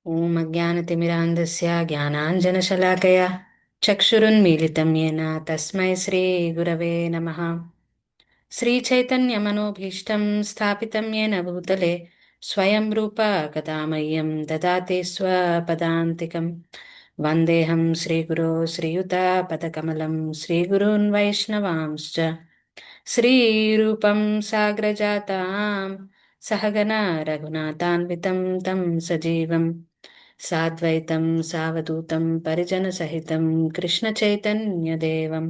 ॐ अज्ञानतिमिरान्धस्य ज्ञानाञ्जनशलाकया चक्षुरुन्मीलितं येन तस्मै श्रीगुरवे नमः। श्रीचैतन्यमनोभीष्टं स्थापितं येन भूतले स्वयं रूप कदा मह्यं ददाति स्वपदान्तिकं। वन्देऽहं श्रीगुरो श्रीयुतापदकमलं श्रीगुरून् वैष्णवांश्च श्रीरूपं साग्रजातां सहगना रघुनाथान्वितं तं सजीवं साद्वैतं सावधूतं परिजनसहितं कृष्णचैतन्यदेवं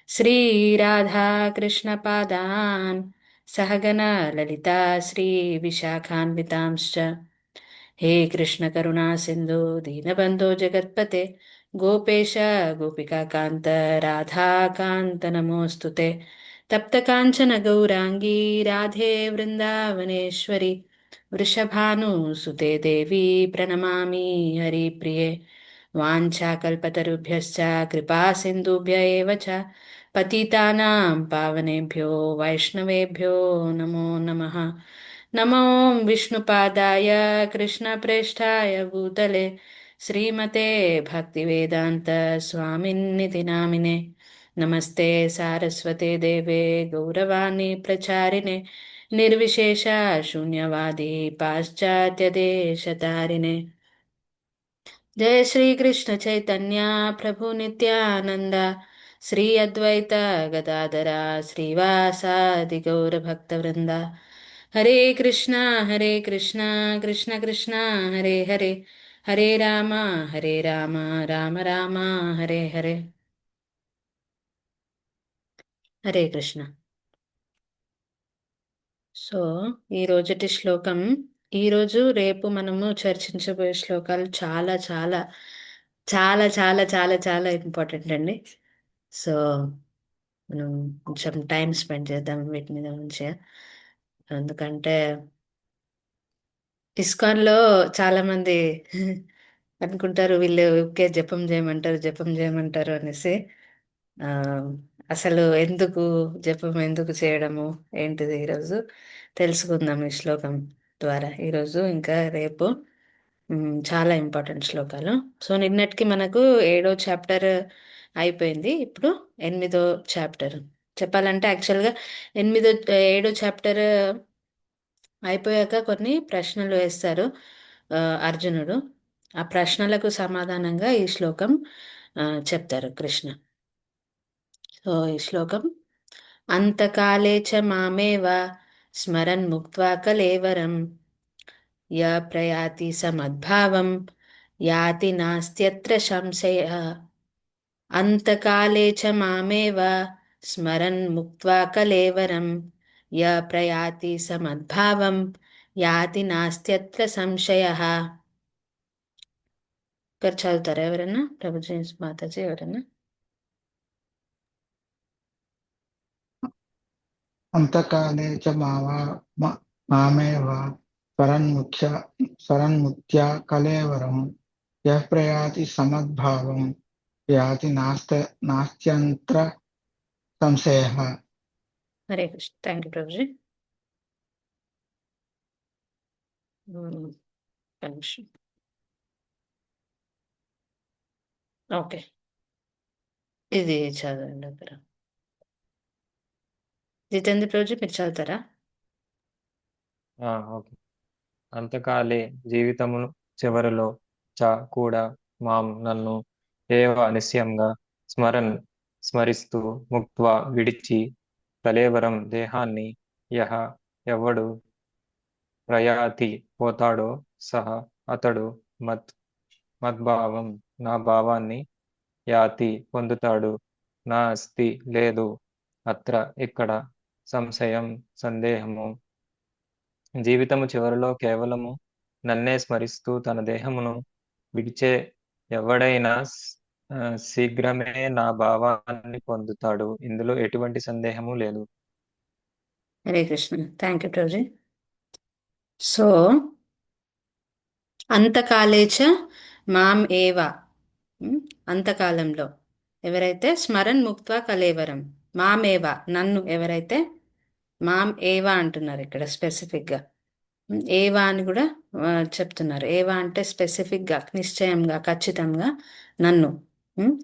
श्रीराधाकृष्णपादान् सहगना ललिता श्रीविशाखान्वितांश्च। हे कृष्णकरुणा सिन्धु दीनबन्धो जगत्पते गोपेश गोपिकान्त राधाकान्त नमोऽस्तु ते। तप्तकाञ्चन गौराङ्गी राधे वृन्दावनेश्वरि वृषभानुसुते देवी प्रणमामि हरिप्रिये। वाञ्छाकल्पतरुभ्यश्च कृपा सिन्धुभ्य एव च पतितानां पावनेभ्यो वैष्णवेभ्यो नमो नमः। नमो विष्णुपादाय कृष्णप्रेष्ठाय भूतले श्रीमते भक्तिवेदान्त स्वामिन्निति नामिने। नमस्ते सारस्वते देवे गौरवाणी प्रचारिणे निर्विशेष शून्यवादी पाश्चात्यदेशतारिणे। जय श्री कृष्ण चैतन्य प्रभु नित्यानंद श्री अद्वैत गदाधरा श्रीवासादि गौर भक्तवृंदा। हरे कृष्णा कृष्ण कृष्ण हरे हरे हरे राम राम राम हरे हरे। హరే కృష్ణ. సో ఈ రోజుటి శ్లోకం, ఈరోజు రేపు మనము చర్చించబోయే శ్లోకాలు చాలా చాలా చాలా చాలా చాలా చాలా ఇంపార్టెంట్ అండి. సో మనం కొంచెం టైం స్పెండ్ చేద్దాం వీటి మీద మంచిగా. ఎందుకంటే ఇస్కాన్లో చాలా మంది అనుకుంటారు వీళ్ళు ఊరికే జపం చేయమంటారు అనేసి. ఆ, అసలు ఎందుకు జపం ఎందుకు చేయడము ఏంటిది ఈరోజు తెలుసుకుందాం ఈ శ్లోకం ద్వారా. ఈరోజు ఇంకా రేపు చాలా ఇంపార్టెంట్ శ్లోకాలు. సో నిన్నటికి మనకు 7వ చాప్టర్ అయిపోయింది. ఇప్పుడు 8వ చాప్టర్ చెప్పాలంటే యాక్చువల్గా 7వ చాప్టర్ అయిపోయాక కొన్ని ప్రశ్నలు వేస్తారు ఆ, అర్జునుడు. ఆ ప్రశ్నలకు సమాధానంగా ఈ శ్లోకం చెప్తారు కృష్ణ. సో ఈ శ్లోకం, అంతకాలే చ మామేవ స్మరన్ ముక్త్వా కలేవరం య ప్రయాతి సమద్భావం యాతి నాస్త్యత్ర సంశయః. అంతకాలే చ మామేవ స్మరన్ ముక్త్వా కలేవరం య ప్రయాతి సమద్భావం యాతి నాస్త్యత్ర సంశయః. ఇక్కడ చదువుతారా ఎవరన్నా? ప్రభుజీ మాతాజీ ఎవరన్నా? అంతకాలే చ మామేవ స్మరన్ముక్త్యా కలేవరం యః ప్రయాతి సమద్భావం యాతి నాస్త్యంత్ర సంశయః. Hare Krishna. Thank you Prabhuji. కనిష్యం. Okay, ఇది చదవండి అక్కడ. జితేంద్ర ప్రభుజీ మీరు చదువుతారా? ఓకే. అంతకాలే జీవితము చివరిలో చ కూడా నన్ను ఏవ నిశ్చయంగా స్మరిస్తూ ముక్త్వా విడిచి కలేవరం దేహాన్ని యహ ఎవడు ప్రయాతి పోతాడో సహ అతడు మద్భావం నా భావాన్ని యాతి పొందుతాడు. నా అస్తి లేదు అత్ర ఇక్కడ సందేహము. జీవితము చివరిలో కేవలము నన్నే స్మరిస్తూ తన దేహమును విడిచే ఎవడైనా శీఘ్రమే నా భావాన్ని పొందుతాడు. ఇందులో ఎటువంటి సందేహము లేదు. Hare Krishna. Thank you Prabhuji. So అంతకాలేచ మాం ఏవ, అంతకాలంలో ఎవరైతే స్మరన్ ముక్త్వా కలేవరం, మామేవ నన్ను ఎవరైతే, మాం ఏవ అంటున్నారు ఇక్కడ స్పెసిఫిక్గా. ఏవా అని కూడా చెప్తున్నారు. ఏవా అంటే స్పెసిఫిక్గా, నిశ్చయంగా, ఖచ్చితంగా నన్ను ఉమ్,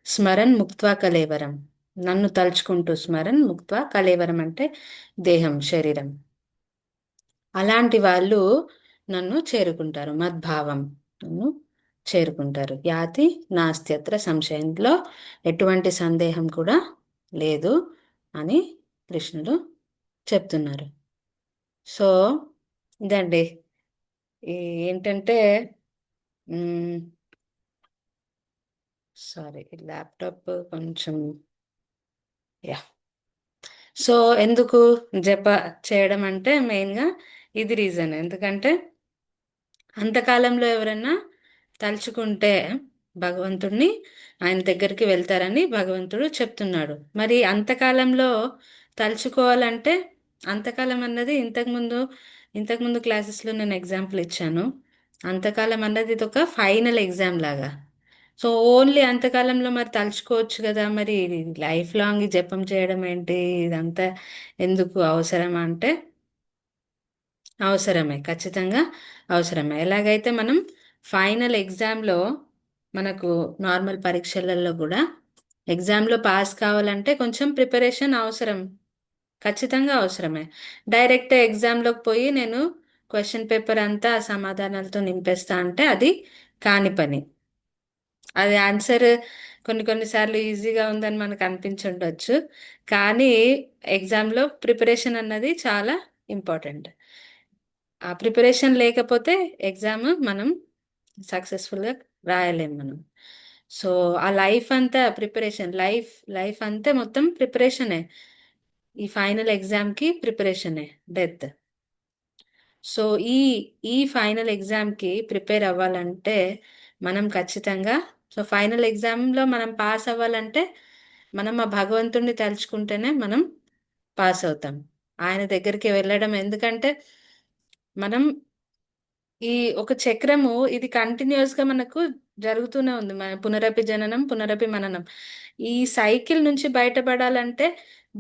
స్మరణ్ ముక్త్వా కలేవరం, నన్ను తలుచుకుంటూ, స్మరణ్ ముక్త్వా కలేవరం అంటే దేహం, శరీరం, అలాంటి వాళ్ళు నన్ను చేరుకుంటారు. మద్భావం, నన్ను చేరుకుంటారు. యాతి నాస్త్యత్ర సంశయంలో ఎటువంటి సందేహం కూడా లేదు అని కృష్ణుడు చెప్తున్నారు. సో ఇదండి. ఈ ఏంటంటే సారీ, ల్యాప్టాప్ కొంచెం, యా. సో ఎందుకు జప చేయడం అంటే మెయిన్గా ఇది రీజన్. ఎందుకంటే అంతకాలంలో ఎవరైనా తలుచుకుంటే భగవంతుడిని, ఆయన దగ్గరికి వెళ్తారని భగవంతుడు చెప్తున్నాడు. మరి అంతకాలంలో తలుచుకోవాలంటే, అంతకాలం అన్నది ఇంతకుముందు క్లాసెస్లో నేను ఎగ్జాంపుల్ ఇచ్చాను. అంతకాలం అన్నది ఇది ఒక ఫైనల్ ఎగ్జామ్ లాగా. సో ఓన్లీ అంతకాలంలో మరి తలుచుకోవచ్చు కదా, మరి లైఫ్ లాంగ్ జపం చేయడం ఏంటి, ఇదంతా ఎందుకు అవసరమా అంటే అవసరమే, ఖచ్చితంగా అవసరమే. ఎలాగైతే మనం ఫైనల్ ఎగ్జామ్లో, మనకు నార్మల్ పరీక్షలలో కూడా ఎగ్జామ్లో పాస్ కావాలంటే కొంచెం ప్రిపరేషన్ అవసరం, ఖచ్చితంగా అవసరమే. డైరెక్ట్ ఎగ్జామ్లోకి పోయి నేను క్వశ్చన్ పేపర్ అంతా సమాధానాలతో నింపేస్తా అంటే అది కాని పని. అది ఆన్సర్ కొన్నిసార్లు ఈజీగా ఉందని మనకు అనిపించుండొచ్చు, కానీ ఎగ్జామ్లో ప్రిపరేషన్ అన్నది చాలా ఇంపార్టెంట్. ఆ ప్రిపరేషన్ లేకపోతే ఎగ్జామ్ మనం సక్సెస్ఫుల్గా రాయలేం మనం. సో ఆ లైఫ్ అంతా ప్రిపరేషన్, లైఫ్ అంతా మొత్తం ప్రిపరేషనే. ఈ ఫైనల్ ఎగ్జామ్కి ప్రిపరేషనే డెత్. సో ఈ ఈ ఫైనల్ ఎగ్జామ్కి ప్రిపేర్ అవ్వాలంటే మనం ఖచ్చితంగా, సో ఫైనల్ ఎగ్జామ్లో మనం పాస్ అవ్వాలంటే మనం ఆ భగవంతుడిని తలుచుకుంటేనే మనం పాస్ అవుతాం. ఆయన దగ్గరికి వెళ్ళడం, ఎందుకంటే మనం ఈ ఒక చక్రము ఇది కంటిన్యూస్ గా మనకు జరుగుతూనే ఉంది. మన పునరపి జననం పునరపి మననం. ఈ సైకిల్ నుంచి బయటపడాలంటే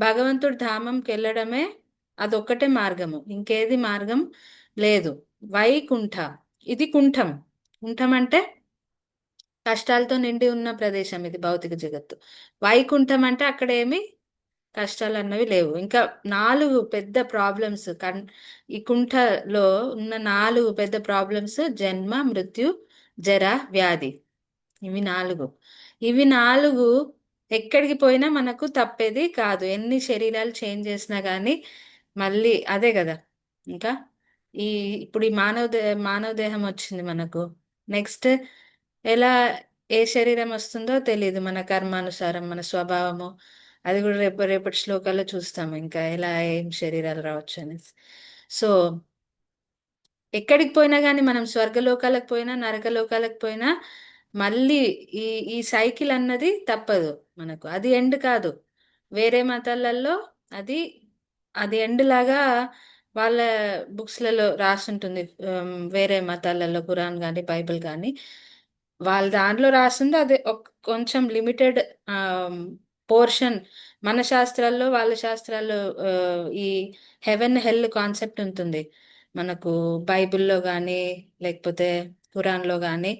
భగవంతుడి ధామంకి వెళ్ళడమే అదొక్కటే మార్గము, ఇంకేది మార్గం లేదు. వైకుంఠ, ఇది కుంఠం. కుంఠం అంటే కష్టాలతో నిండి ఉన్న ప్రదేశం, ఇది భౌతిక జగత్తు. వైకుంఠం అంటే అక్కడ ఏమి కష్టాలు అన్నవి లేవు. ఇంకా 4 పెద్ద ప్రాబ్లమ్స్ ఈ కుంఠలో ఉన్న 4 పెద్ద ప్రాబ్లమ్స్: జన్మ, మృత్యు, జర, వ్యాధి. ఇవి నాలుగు ఎక్కడికి పోయినా మనకు తప్పేది కాదు. ఎన్ని శరీరాలు చేంజ్ చేసినా కానీ మళ్ళీ అదే కదా. ఇంకా ఈ ఇప్పుడు ఈ మానవ దేహం వచ్చింది మనకు. నెక్స్ట్ ఎలా ఏ శరీరం వస్తుందో తెలియదు, మన కర్మానుసారం, మన స్వభావము. అది కూడా రేపటి శ్లోకాల్లో చూస్తాము, ఇంకా ఎలా ఏం శరీరాలు రావచ్చు అనేసి. సో ఎక్కడికి పోయినా కానీ, మనం స్వర్గలోకాలకు పోయినా నరకలోకాలకు పోయినా మళ్ళీ ఈ ఈ సైకిల్ అన్నది తప్పదు మనకు. అది ఎండ్ కాదు. వేరే మతాలలో అది అది ఎండ్ లాగా వాళ్ళ బుక్స్లలో రాసుంటుంది. వేరే మతాలలో ఖురాన్ కానీ బైబిల్ కానీ వాళ్ళ దాంట్లో రాసింది అది కొంచెం లిమిటెడ్ పోర్షన్. మన శాస్త్రాల్లో వాళ్ళ శాస్త్రాల్లో ఈ హెవెన్ హెల్ కాన్సెప్ట్ ఉంటుంది మనకు. బైబిల్లో కానీ లేకపోతే ఖురాన్లో కానీ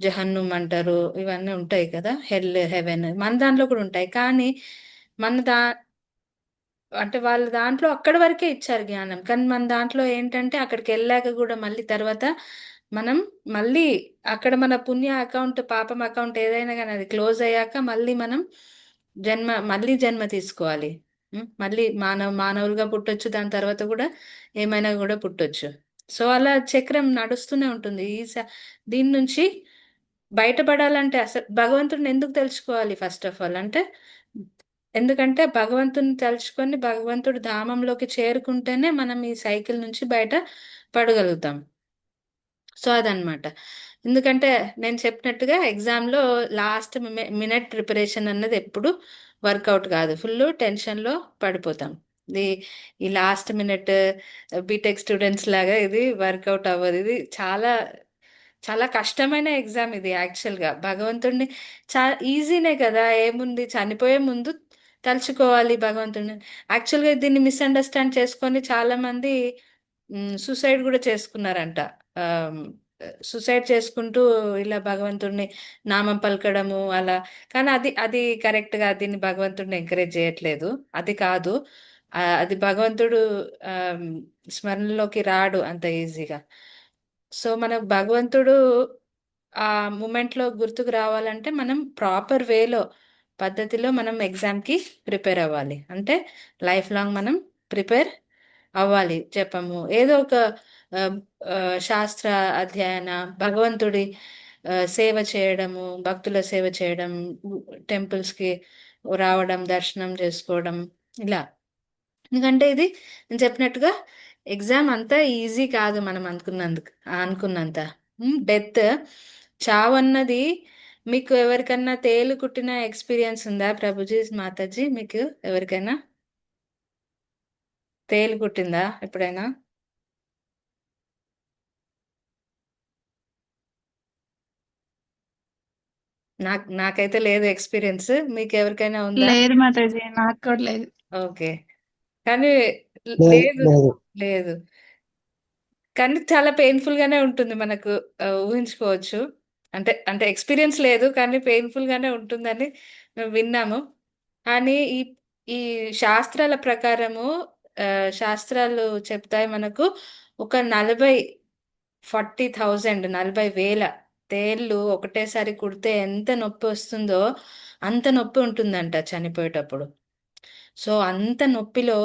జహన్నుం అంటారు, ఇవన్నీ ఉంటాయి కదా. హెల్, హెవెన్ మన దాంట్లో కూడా ఉంటాయి, కానీ మన అంటే వాళ్ళ దాంట్లో అక్కడి వరకే ఇచ్చారు జ్ఞానం. కానీ మన దాంట్లో ఏంటంటే అక్కడికి వెళ్ళాక కూడా మళ్ళీ తర్వాత మనం మళ్ళీ అక్కడ మన పుణ్య అకౌంట్, పాపం అకౌంట్ ఏదైనా కానీ అది క్లోజ్ అయ్యాక మళ్ళీ జన్మ తీసుకోవాలి. మళ్ళీ మానవులుగా పుట్టొచ్చు, దాని తర్వాత కూడా ఏమైనా కూడా పుట్టొచ్చు. సో అలా చక్రం నడుస్తూనే ఉంటుంది. దీని నుంచి బయటపడాలంటే అసలు భగవంతుడిని ఎందుకు తెలుసుకోవాలి ఫస్ట్ ఆఫ్ ఆల్ అంటే, ఎందుకంటే భగవంతుని తలుచుకొని భగవంతుడి ధామంలోకి చేరుకుంటేనే మనం ఈ సైకిల్ నుంచి బయట పడగలుగుతాం. సో అదనమాట. ఎందుకంటే నేను చెప్పినట్టుగా ఎగ్జామ్లో లాస్ట్ మినిట్ ప్రిపరేషన్ అన్నది ఎప్పుడు వర్కౌట్ కాదు. ఫుల్ టెన్షన్లో పడిపోతాం. ఇది ఈ లాస్ట్ మినిట్ బీటెక్ స్టూడెంట్స్ లాగా ఇది వర్కౌట్ అవ్వదు. ఇది చాలా చాలా కష్టమైన ఎగ్జామ్ ఇది. యాక్చువల్గా భగవంతుడిని ఈజీనే కదా, ఏముంది, చనిపోయే ముందు తలుచుకోవాలి భగవంతుడిని. యాక్చువల్గా దీన్ని మిస్అండర్స్టాండ్ చేసుకొని చాలా మంది సూసైడ్ కూడా చేసుకున్నారంట. సూసైడ్ చేసుకుంటూ ఇలా భగవంతుడిని నామం పలకడము అలా. కానీ అది అది కరెక్ట్గా దీన్ని భగవంతుడిని ఎంకరేజ్ చేయట్లేదు. అది కాదు. అది భగవంతుడు ఆమ్, స్మరణలోకి రాడు అంత ఈజీగా. సో మనకు భగవంతుడు ఆ మూమెంట్లో గుర్తుకు రావాలంటే మనం ప్రాపర్ వేలో పద్ధతిలో మనం ఎగ్జామ్కి ప్రిపేర్ అవ్వాలి. అంటే లైఫ్ లాంగ్ మనం ప్రిపేర్ అవ్వాలి. చెప్పము ఏదో ఒక ఆ, ఆ, శాస్త్ర అధ్యయన, భగవంతుడి సేవ చేయడము, భక్తుల సేవ చేయడం, టెంపుల్స్కి రావడం, దర్శనం చేసుకోవడం ఇలా. ఎందుకంటే ఇది నేను చెప్పినట్టుగా ఎగ్జామ్ అంతా ఈజీ కాదు మనం అనుకున్నంత. డెత్, చావు అన్నది మీకు ఎవరికన్నా తేలు కుట్టిన ఎక్స్పీరియన్స్ ఉందా ప్రభుజీ, మాతాజీ? మీకు ఎవరికైనా తేలు కుట్టిందా ఎప్పుడైనా? నాకైతే లేదు ఎక్స్పీరియన్స్. మీకు ఎవరికైనా ఉందా? లేదు మాతాజీ, నాకు కూడా లేదు. ఓకే. కానీ లేదు లేదు, లేదు. లేదు. కానీ చాలా పెయిన్ఫుల్ గానే ఉంటుంది మనకు. ఊహించుకోవచ్చు. అంటే అంటే ఎక్స్పీరియన్స్ లేదు కానీ పెయిన్ఫుల్ గానే ఉంటుందని మేము విన్నాము. కానీ ఈ ఈ శాస్త్రాల ప్రకారము, శాస్త్రాలు చెప్తాయి మనకు ఒక 40,000 40,000 తేళ్ళు ఒకటేసారి కుడితే ఎంత నొప్పి వస్తుందో అంత నొప్పి ఉంటుందంట చనిపోయేటప్పుడు. సో అంత నొప్పిలో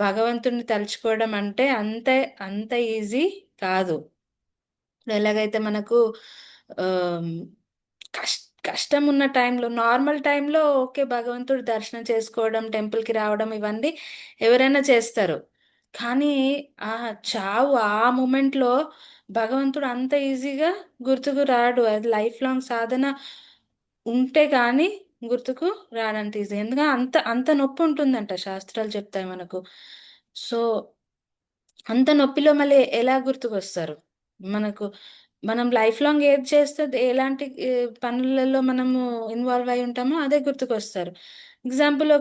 భగవంతుడిని తలుచుకోవడం అంటే అంత అంత ఈజీ కాదు. ఎలాగైతే మనకు ఆమ్, కష్టం ఉన్న టైంలో, నార్మల్ టైంలో ఓకే భగవంతుడు దర్శనం చేసుకోవడం, టెంపుల్కి రావడం ఇవన్నీ ఎవరైనా చేస్తారు. కానీ ఆ చావు ఆ మూమెంట్లో భగవంతుడు అంత ఈజీగా గుర్తుకు రాడు. అది లైఫ్ లాంగ్ సాధన ఉంటే కానీ గుర్తుకు రాడంత ఈజీ. ఎందుకంటే అంత అంత నొప్పి ఉంటుందంట శాస్త్రాలు చెప్తాయి మనకు. సో అంత నొప్పిలో మళ్ళీ ఎలా గుర్తుకొస్తారు మనకు? మనం లైఫ్ లాంగ్ ఏది చేస్తే ఎలాంటి పనులలో మనము ఇన్వాల్వ్ అయి ఉంటామో అదే గుర్తుకొస్తారు. ఎగ్జాంపుల్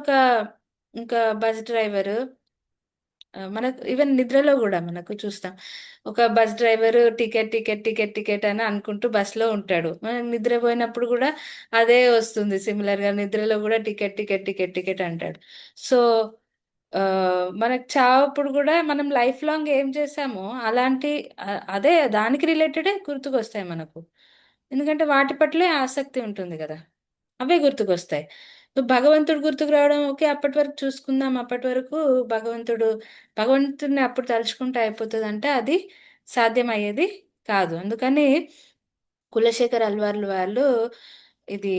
ఇంకా బస్ డ్రైవర్, మనకు ఈవెన్ నిద్రలో కూడా మనకు చూస్తాం. ఒక bus driver ticket ticket ticket ticket అని అనుకుంటూ బస్లో ఉంటాడు. మనం నిద్రపోయినప్పుడు కూడా అదే వస్తుంది. సిమిలర్గా నిద్రలో కూడా టికెట్ టికెట్ టికెట్ టికెట్ అంటాడు. సో ఆ, మనకు చావప్పుడు కూడా మనం లైఫ్ లాంగ్ ఏం చేసామో అలాంటి అదే దానికి రిలేటెడే గుర్తుకొస్తాయి మనకు. ఎందుకంటే వాటి పట్లే ఆసక్తి ఉంటుంది కదా, అవే గుర్తుకొస్తాయి. సో భగవంతుడు గుర్తుకు రావడం ఓకే, అప్పటి వరకు చూసుకుందాం, అప్పటి వరకు భగవంతుడిని అప్పుడు తలుచుకుంటే అయిపోతుంది అంటే అది సాధ్యమయ్యేది కాదు. అందుకని కులశేఖర్ అల్వార్లు వాళ్ళు ఇది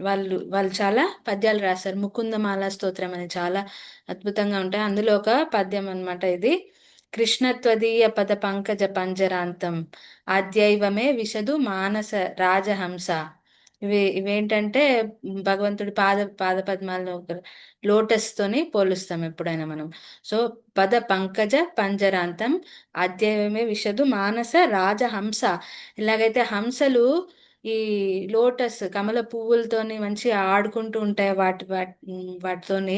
వాళ్ళు వాళ్ళు చాలా పద్యాలు రాశారు. ముకుందమాల స్తోత్రం అని చాలా అద్భుతంగా ఉంటాయి. అందులో ఒక పద్యం అన్నమాట ఇది. కృష్ణత్వదీయ పద పంకజ పంజరాంతం ఆద్యైవమే విశదు మానస రాజహంస. ఇవేంటంటే భగవంతుడి పాద పద్మాలను ఒక లోటస్ తోని పోలుస్తాం ఎప్పుడైనా మనం. సో పద పంకజ పంజరాంతం ఆద్యైవమే విశదు మానస రాజహంస. ఇలాగైతే హంసలు ఈ లోటస్ కమల పువ్వులతోని మంచిగా ఆడుకుంటూ ఉంటాయి, వాటితోని,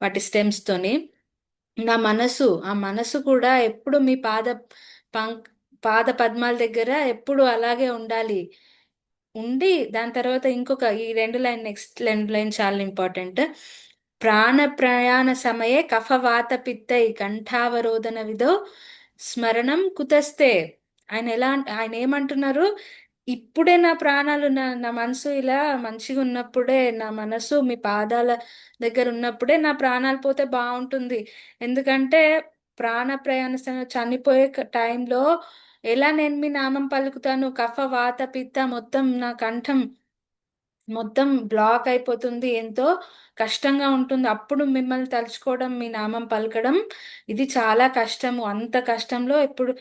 వాటి స్టెమ్స్ తోని. ఆ మనసు కూడా ఎప్పుడు మీ పంక్ పాద పద్మాల దగ్గర ఎప్పుడు అలాగే ఉండాలి. ఉండి దాని తర్వాత ఇంకొక ఈ నెక్స్ట్ రెండు లైన్ చాలా ఇంపార్టెంట్. ప్రాణ ప్రయాణ సమయే కఫవాత పిత్తై కంఠావరోధన విధో స్మరణం కుతస్తే. ఆయన ఏమంటున్నారు? ఇప్పుడే నా ప్రాణాలు, నా మనసు ఇలా మంచిగా ఉన్నప్పుడే, నా మనసు మీ పాదాల దగ్గర ఉన్నప్పుడే నా ప్రాణాలు పోతే బాగుంటుంది. ఎందుకంటే ప్రాణ ప్రయాణ చనిపోయే టైంలో ఎలా నేను మీ నామం పలుకుతాను? కఫ వాత పిత్త మొత్తం నా కంఠం మొత్తం బ్లాక్ అయిపోతుంది, ఎంతో కష్టంగా ఉంటుంది. అప్పుడు మిమ్మల్ని తలుచుకోవడం, మీ నామం పలకడం ఇది చాలా కష్టము. అంత కష్టంలో ఇప్పుడు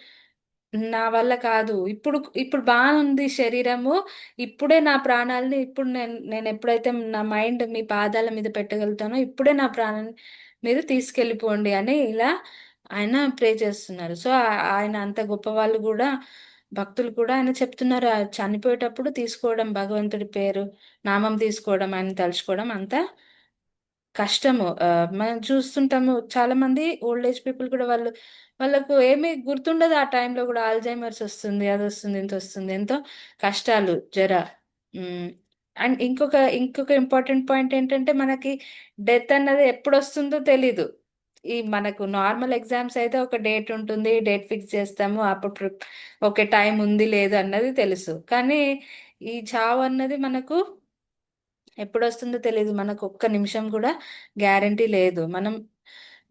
నా వల్ల కాదు. ఇప్పుడు ఇప్పుడు బాగుంది శరీరము, ఇప్పుడే నా ప్రాణాలని, ఇప్పుడు నేను ఎప్పుడైతే నా మైండ్ మీ పాదాల మీద పెట్టగలుగుతానో ఇప్పుడే నా ప్రాణాన్ని మీరు తీసుకెళ్ళిపోండి అని ఇలా ఆయన ప్రే చేస్తున్నారు. సో ఆయన అంత గొప్ప వాళ్ళు కూడా, భక్తులు కూడా ఆయన చెప్తున్నారు చనిపోయేటప్పుడు తీసుకోవడం భగవంతుడి పేరు, నామం తీసుకోవడం, ఆయన తలుచుకోవడం అంత కష్టము. మనం చూస్తుంటాము చాలా మంది ఓల్డ్ ఏజ్ పీపుల్ కూడా వాళ్ళకు ఏమీ గుర్తుండదు ఆ టైంలో కూడా. ఆల్జైమర్స్ వస్తుంది, అది వస్తుంది, ఇంత వస్తుంది, ఎంతో కష్టాలు, జర. ఉమ్, అండ్ ఇంకొక ఇంపార్టెంట్ పాయింట్ ఏంటంటే మనకి డెత్ అన్నది ఎప్పుడు వస్తుందో తెలీదు. ఈ మనకు నార్మల్ ఎగ్జామ్స్ అయితే ఒక డేట్ ఉంటుంది, డేట్ ఫిక్స్ చేస్తాము, అప్పుడు ఓకే టైం ఉంది లేదు అన్నది తెలుసు. కానీ ఈ చావు అన్నది మనకు ఎప్పుడు వస్తుందో తెలియదు. మనకు ఒక్క నిమిషం కూడా గ్యారంటీ లేదు.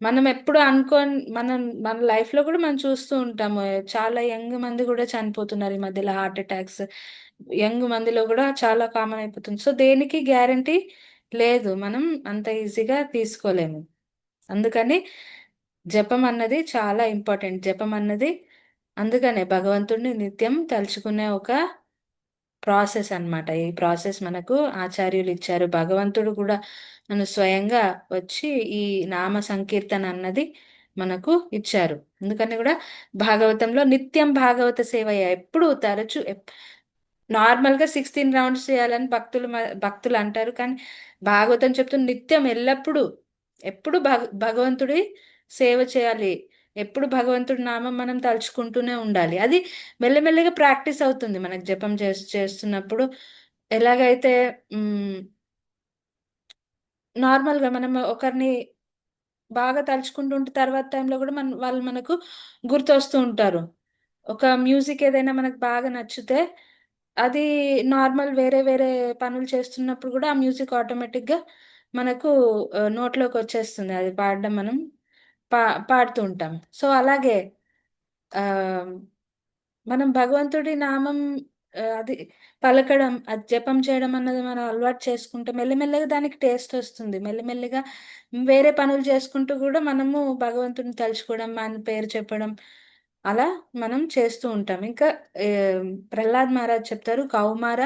మనం ఎప్పుడు మన లైఫ్ లో కూడా మనం చూస్తూ ఉంటాము. చాలా యంగ్ మంది కూడా చనిపోతున్నారు ఈ మధ్యలో, హార్ట్ అటాక్స్ యంగ్ మందిలో కూడా చాలా కామన్ అయిపోతుంది. సో దేనికి గ్యారంటీ లేదు, మనం అంత ఈజీగా తీసుకోలేము. అందుకని జపం అన్నది చాలా ఇంపార్టెంట్. జపం అన్నది అందుకనే భగవంతుడిని నిత్యం తలుచుకునే ఒక ప్రాసెస్ అన్నమాట. ఈ ప్రాసెస్ మనకు ఆచార్యులు ఇచ్చారు. భగవంతుడు కూడా మన స్వయంగా వచ్చి ఈ నామ సంకీర్తన అన్నది మనకు ఇచ్చారు. అందుకని కూడా భాగవతంలో నిత్యం భాగవత సేవయ్య, ఎప్పుడు తరచు నార్మల్ గా 16 రౌండ్స్ చేయాలని భక్తులు అంటారు. కానీ భాగవతం చెప్తున్న నిత్యం ఎల్లప్పుడూ ఎప్పుడు భగవంతుడి సేవ చేయాలి. ఎప్పుడు భగవంతుడి నామం మనం తలుచుకుంటూనే ఉండాలి. అది మెల్లమెల్లగా ప్రాక్టీస్ అవుతుంది మనకు జపం చేస్తున్నప్పుడు. ఎలాగైతే నార్మల్ గా మనం ఒకరిని బాగా తలుచుకుంటుంటే తర్వాత టైంలో కూడా వాళ్ళు మనకు గుర్తొస్తూ ఉంటారు. ఒక మ్యూజిక్ ఏదైనా మనకు బాగా నచ్చితే అది నార్మల్ వేరే వేరే పనులు చేస్తున్నప్పుడు కూడా ఆ మ్యూజిక్ ఆటోమేటిక్ గా మనకు నోట్లోకి వచ్చేస్తుంది. అది పాడడం మనం పా పాడుతూ ఉంటాం. సో అలాగే ఆ మనం భగవంతుడి నామం అది పలకడం, అది జపం చేయడం అన్నది మనం అలవాటు చేసుకుంటే మెల్లమెల్లగా దానికి టేస్ట్ వస్తుంది. మెల్లమెల్లగా వేరే పనులు చేసుకుంటూ కూడా మనము భగవంతుడిని తలుచుకోవడం, ఆయన పేరు చెప్పడం అలా మనం చేస్తూ ఉంటాం. ఇంకా ఏ, ప్రహ్లాద్ మహారాజ్ చెప్తారు, కౌమార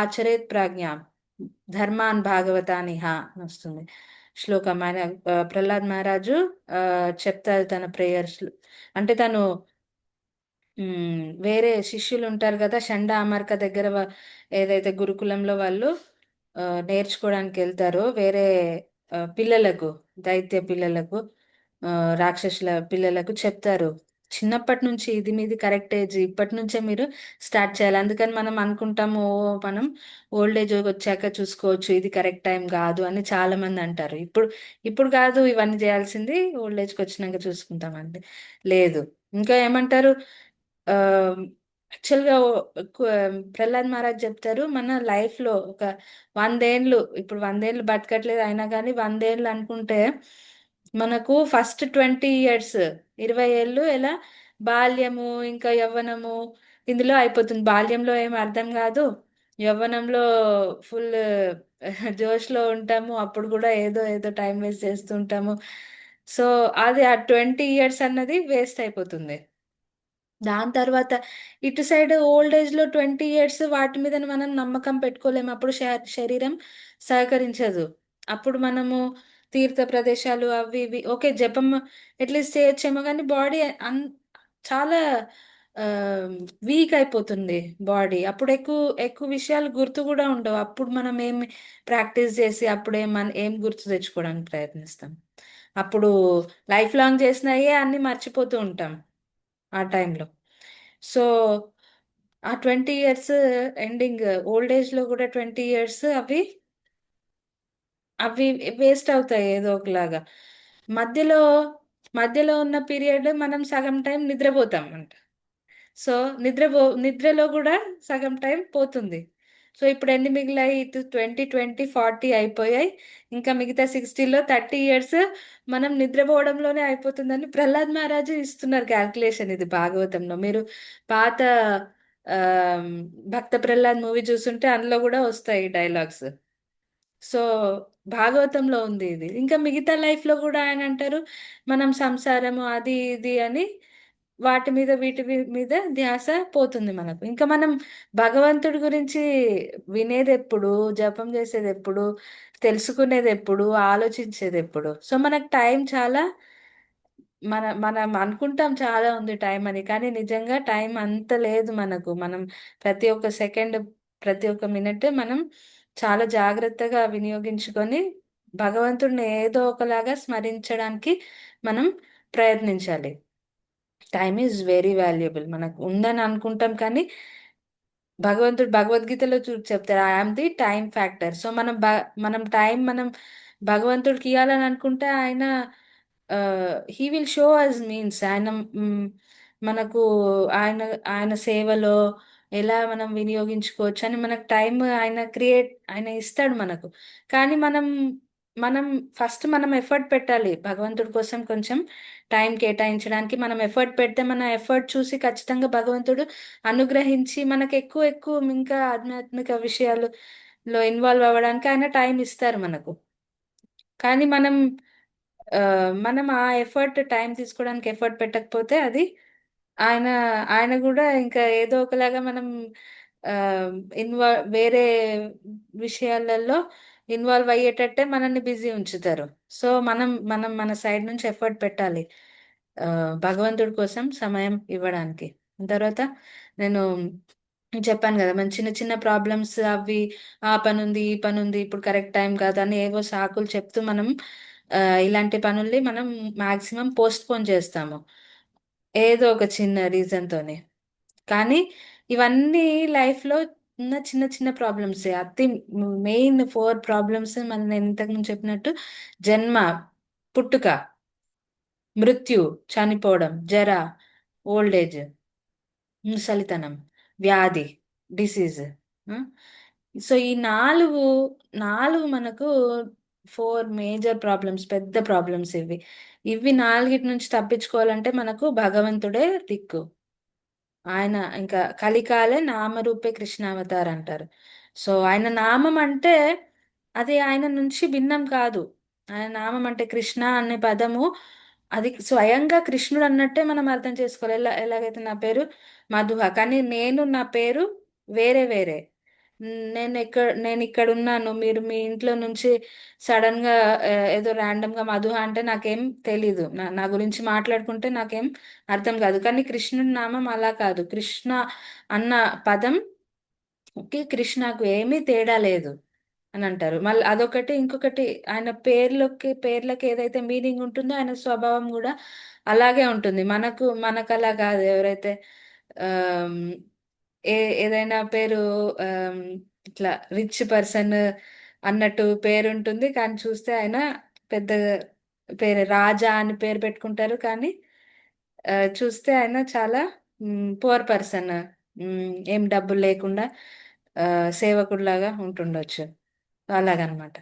ఆచరేత్ ప్రాజ్ఞ ధర్మాన్ భాగవతానిహ అని వస్తుంది శ్లోకం. ఆయన ప్రహ్లాద్ మహారాజు చెప్తారు తన ప్రేయర్స్. అంటే తను వేరే శిష్యులు ఉంటారు కదా, షండ అమర్క దగ్గర ఏదైతే గురుకులంలో వాళ్ళు నేర్చుకోవడానికి వెళ్తారో వేరే పిల్లలకు, దైత్య పిల్లలకు, ఆ, రాక్షసుల పిల్లలకు చెప్తారు, చిన్నప్పటి నుంచి ఇది మీది కరెక్ట్ ఏజ్, ఇప్పటి నుంచే మీరు స్టార్ట్ చేయాలి. అందుకని మనం అనుకుంటాము, ఓ మనం ఓల్డ్ ఏజ్ వచ్చాక చూసుకోవచ్చు, ఇది కరెక్ట్ టైం కాదు అని చాలా మంది అంటారు. ఇప్పుడు కాదు ఇవన్నీ చేయాల్సింది, ఓల్డ్ ఏజ్కి వచ్చినాక చూసుకుంటామండి. లేదు, ఇంకా ఏమంటారు, ఆ యాక్చువల్గా ప్రహ్లాద్ మహారాజ్ చెప్తారు, మన లైఫ్ లో ఒక 100 ఏళ్ళు, ఇప్పుడు 100 ఏళ్ళు బతకట్లేదు అయినా కానీ 100 ఏళ్ళు అనుకుంటే మనకు ఫస్ట్ 20 ఇయర్స్, 20 ఏళ్ళు ఎలా బాల్యము ఇంకా యవ్వనము ఇందులో అయిపోతుంది. బాల్యంలో ఏం అర్థం కాదు, యవ్వనంలో ఫుల్ జోష్లో ఉంటాము, అప్పుడు కూడా ఏదో ఏదో టైం వేస్ట్ చేస్తూ ఉంటాము. సో అది ఆ 20 ఇయర్స్ అన్నది వేస్ట్ అయిపోతుంది. దాని తర్వాత ఇటు సైడ్ ఓల్డ్ ఏజ్ లో 20 ఇయర్స్ వాటి మీద మనం నమ్మకం పెట్టుకోలేము. అప్పుడు శరీరం సహకరించదు. అప్పుడు మనము తీర్థ ప్రదేశాలు అవి ఇవి ఓకే జపం అట్లీస్ట్ చేయొచ్చేమో, కానీ బాడీ చాలా వీక్ అయిపోతుంది బాడీ. అప్పుడు ఎక్కువ ఎక్కువ విషయాలు గుర్తు కూడా ఉండవు. అప్పుడు మనం ఏం ప్రాక్టీస్ చేసి అప్పుడు ఏం గుర్తు తెచ్చుకోవడానికి ప్రయత్నిస్తాం. అప్పుడు లైఫ్ లాంగ్ చేసినయే అన్ని మర్చిపోతూ ఉంటాం ఆ టైంలో. సో ఆ 20 ఇయర్స్ ఎండింగ్, ఓల్డ్ ఏజ్ లో కూడా 20 ఇయర్స్ అవి అవి వేస్ట్ అవుతాయి ఏదో ఒకలాగా. మధ్యలో మధ్యలో ఉన్న పీరియడ్ మనం సగం టైం నిద్రపోతాం అంట. సో నిద్రలో కూడా సగం టైం పోతుంది. సో ఇప్పుడు ఎన్ని మిగిలాయి, ఇటు 20, 20, 40 అయిపోయాయి. ఇంకా మిగతా 60లో 30 ఇయర్స్ మనం నిద్రపోవడంలోనే అయిపోతుందని ప్రహ్లాద్ మహారాజు ఇస్తున్నారు క్యాల్కులేషన్. ఇది భాగవతంలో మీరు పాత ఆ భక్త ప్రహ్లాద్ మూవీ చూస్తుంటే అందులో కూడా వస్తాయి డైలాగ్స్. సో భాగవతంలో ఉంది ఇది. ఇంకా మిగతా లైఫ్ లో కూడా ఆయన అంటారు, మనం సంసారము అది ఇది అని వాటి మీద మీద ధ్యాస పోతుంది మనకు. ఇంకా మనం భగవంతుడి గురించి వినేది ఎప్పుడు, జపం చేసేది ఎప్పుడు, తెలుసుకునేది ఎప్పుడు, ఆలోచించేది ఎప్పుడు. సో మనకు టైం చాలా, మనం అనుకుంటాం చాలా ఉంది టైం అని, కానీ నిజంగా టైం అంత లేదు మనకు. మనం ప్రతి ఒక్క సెకండ్, ప్రతి ఒక్క మినిట్ మనం చాలా జాగ్రత్తగా వినియోగించుకొని భగవంతుడిని ఏదో ఒకలాగా స్మరించడానికి మనం ప్రయత్నించాలి. Time is very valuable. మనకు ఉందని అనుకుంటాం కానీ భగవంతుడు భగవద్గీతలో చెప్తారు, I am the time factor. So మనం టైం భగవంతుడికి ఇవ్వాలని అనుకుంటే ఆయన he will show us means ఆయన మనకు ఆయన ఆయన సేవలో ఎలా మనం వినియోగించుకోవచ్చు అని మనకు టైం ఆయన ఇస్తాడు మనకు. కానీ మనం ఫస్ట్ మనం ఎఫర్ట్ పెట్టాలి భగవంతుడి కోసం. కొంచెం టైం కేటాయించడానికి మనం ఎఫర్ట్ పెడితే మన ఎఫర్ట్ చూసి ఖచ్చితంగా భగవంతుడు అనుగ్రహించి మనకు ఎక్కువ ఎక్కువ ఇంకా ఆధ్యాత్మిక విషయాలలో ఇన్వాల్వ్ అవ్వడానికి ఆయన టైం ఇస్తారు మనకు. కానీ ఆ, మనం ఆ ఎఫర్ట్ టైం తీసుకోవడానికి ఎఫర్ట్ పెట్టకపోతే అది ఆయన ఆయన కూడా ఇంకా ఏదో ఒకలాగా మనం వేరే విషయాలలో ఇన్వాల్వ్ అయ్యేటట్టే మనల్ని బిజీ ఉంచుతారు. సో మనం మన సైడ్ నుంచి ఎఫర్ట్ పెట్టాలి ఆ, భగవంతుడి కోసం సమయం ఇవ్వడానికి. తర్వాత నేను చెప్పాను కదా, మన చిన్న చిన్న ప్రాబ్లమ్స్ అవి, ఆ పని ఉంది ఈ పని ఉంది ఇప్పుడు కరెక్ట్ టైం కాదు అని ఏవో సాకులు చెప్తూ మనం ఇలాంటి పనుల్ని మనం మాక్సిమం పోస్ట్ పోన్ చేస్తాము ఏదో ఒక చిన్న రీజన్ తోనే. కానీ ఇవన్నీ లైఫ్ లో ఉన్న చిన్న చిన్న ప్రాబ్లమ్స్. అతి మెయిన్ 4 ప్రాబ్లమ్స్ మనం నేను ఇంతకు ముందు చెప్పినట్టు: జన్మ, పుట్టుక, మృత్యు, చనిపోవడం, జర, ఓల్డ్ ఏజ్, ముసలితనం, వ్యాధి, డిసీజ్. సో ఈ నాలుగు నాలుగు మనకు 4 మేజర్ ప్రాబ్లమ్స్, పెద్ద ప్రాబ్లమ్స్ ఇవి. ఇవి నాలుగిటి నుంచి తప్పించుకోవాలంటే మనకు భగవంతుడే దిక్కు. ఆయన ఇంకా కలికాలే నామరూపే కృష్ణావతార్ అంటారు. సో ఆయన నామం అంటే అది ఆయన నుంచి భిన్నం కాదు. ఆయన నామం అంటే కృష్ణ అనే పదము అది స్వయంగా కృష్ణుడు అన్నట్టే మనం అర్థం చేసుకోవాలి. ఎలాగైతే నా పేరు మధుహ, కానీ నా పేరు వేరే వేరే. నేను ఇక్కడ ఉన్నాను, మీరు మీ ఇంట్లో నుంచి సడన్ గా ఏదో ర్యాండమ్ గా మధుహ అంటే నాకేం తెలీదు. నా గురించి మాట్లాడుకుంటే నాకేం అర్థం కాదు. కానీ కృష్ణుడి నామం అలా కాదు. కృష్ణ అన్న పదంకి కృష్ణకు ఏమీ తేడా లేదు అని అంటారు. మళ్ళీ అదొకటి. ఇంకొకటి, ఆయన పేర్లకి ఏదైతే మీనింగ్ ఉంటుందో ఆయన స్వభావం కూడా అలాగే ఉంటుంది. మనకు అలా కాదు. ఎవరైతే ఆమ్, ఏ ఏదైనా పేరు ఆమ్, ఇట్లా రిచ్ పర్సన్ అన్నట్టు పేరు ఉంటుంది, కానీ చూస్తే ఆయన పెద్ద పేరు రాజా అని పేరు పెట్టుకుంటారు. కానీ చూస్తే ఆయన చాలా పువర్ పర్సన్, ఏం డబ్బులు లేకుండా ఆ, సేవకుడిలాగా ఉంటుండొచ్చు. అలాగనమాట.